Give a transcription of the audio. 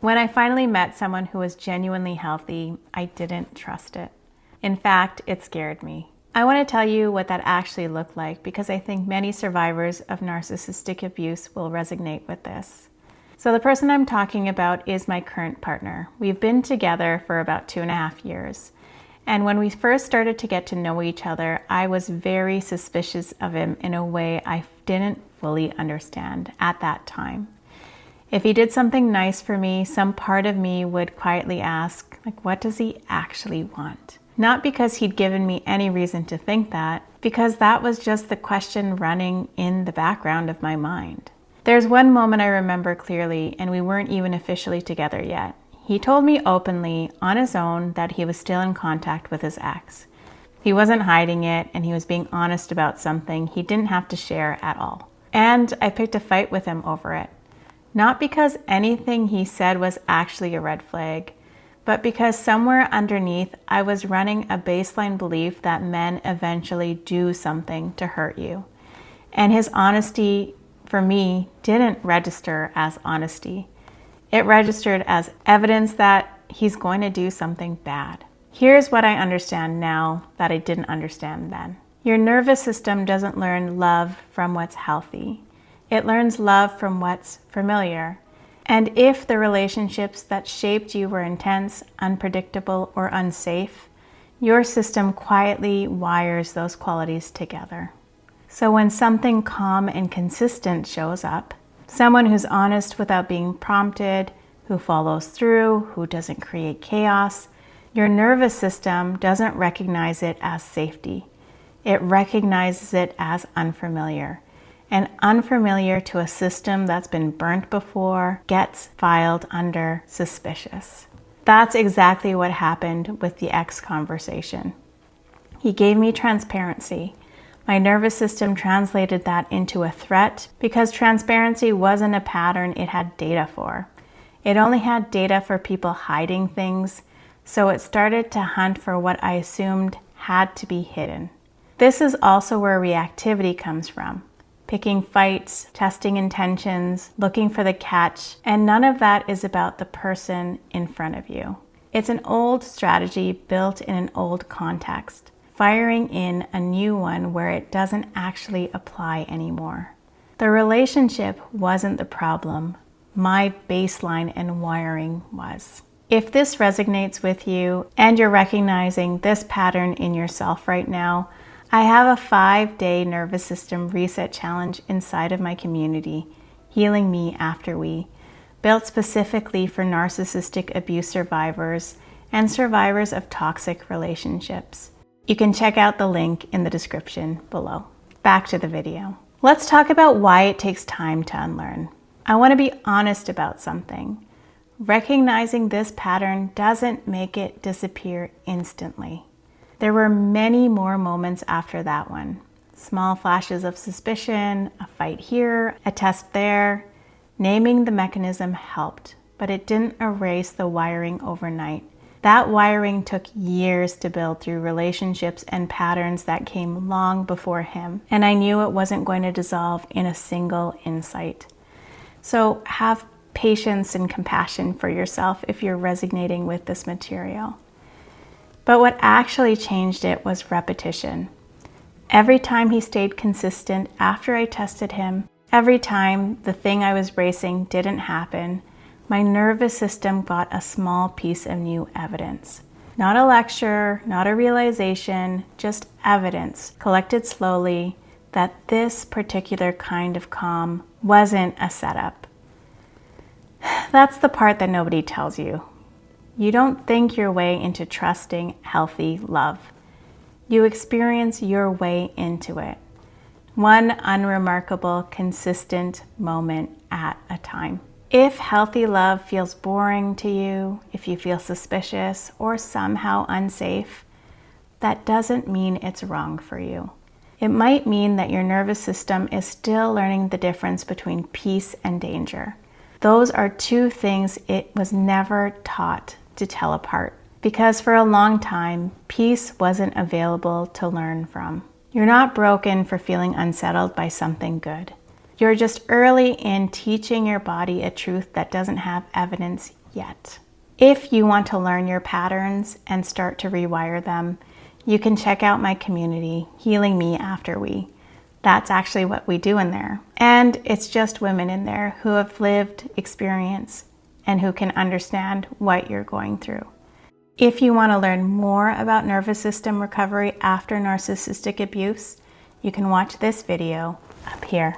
When I finally met someone who was genuinely healthy, I didn't trust it. In fact, it scared me. I want to tell you what that actually looked like because I think many survivors of narcissistic abuse will resonate with this. So the person I'm talking about is my current partner. We've been together for about 2.5 years. And when we first started to get to know each other, I was very suspicious of him in a way I didn't fully understand at that time. If he did something nice for me, some part of me would quietly ask, what does he actually want? Not because he'd given me any reason to think that, because that was just the question running in the background of my mind. There's one moment I remember clearly, and we weren't even officially together yet. He told me openly, on his own, that he was still in contact with his ex. He wasn't hiding it, and he was being honest about something he didn't have to share at all. And I picked a fight with him over it. Not because anything he said was actually a red flag, but because somewhere underneath I was running a baseline belief that men eventually do something to hurt you. And his honesty, for me, didn't register as honesty. It registered as evidence that he's going to do something bad. Here's what I understand now that I didn't understand then. Your nervous system doesn't learn love from what's healthy. It learns love from what's familiar. And if the relationships that shaped you were intense, unpredictable, or unsafe, your system quietly wires those qualities together. So when something calm and consistent shows up, someone who's honest without being prompted, who follows through, who doesn't create chaos, your nervous system doesn't recognize it as safety. It recognizes it as unfamiliar. And unfamiliar to a system that's been burnt before gets filed under suspicious. That's exactly what happened with the ex conversation. He gave me transparency. My nervous system translated that into a threat because transparency wasn't a pattern it had data for. It only had data for people hiding things, so it started to hunt for what I assumed had to be hidden. This is also where reactivity comes from. Picking fights, testing intentions, looking for the catch, and none of that is about the person in front of you. It's an old strategy built in an old context, firing in a new one where it doesn't actually apply anymore. The relationship wasn't the problem. My baseline and wiring was. If this resonates with you and you're recognizing this pattern in yourself right now, I have a 5-day nervous system reset challenge inside of my community, Healing Me After We, built specifically for narcissistic abuse survivors and survivors of toxic relationships. You can check out the link in the description below. Back to the video. Let's talk about why it takes time to unlearn. I want to be honest about something. Recognizing this pattern doesn't make it disappear instantly. There were many more moments after that one. Small flashes of suspicion, a fight here, a test there. Naming the mechanism helped, but it didn't erase the wiring overnight. That wiring took years to build through relationships and patterns that came long before him, and I knew it wasn't going to dissolve in a single insight. So have patience and compassion for yourself if you're resonating with this material. But what actually changed it was repetition. Every time he stayed consistent after I tested him, every time the thing I was bracing didn't happen, my nervous system got a small piece of new evidence. Not a lecture, not a realization, just evidence collected slowly that this particular kind of calm wasn't a setup. That's the part that nobody tells you. You don't think your way into trusting, healthy love. You experience your way into it. One unremarkable, consistent moment at a time. If healthy love feels boring to you, if you feel suspicious or somehow unsafe, that doesn't mean it's wrong for you. It might mean that your nervous system is still learning the difference between peace and danger. Those are two things it was never taught to tell apart, because for a long time, peace wasn't available to learn from. You're not broken for feeling unsettled by something good. You're just early in teaching your body a truth that doesn't have evidence yet. If you want to learn your patterns and start to rewire them, you can check out my community, Healing Me After We. That's actually what we do in there. And it's just women in there who have lived experience and who can understand what you're going through. If you want to learn more about nervous system recovery after narcissistic abuse, you can watch this video up here.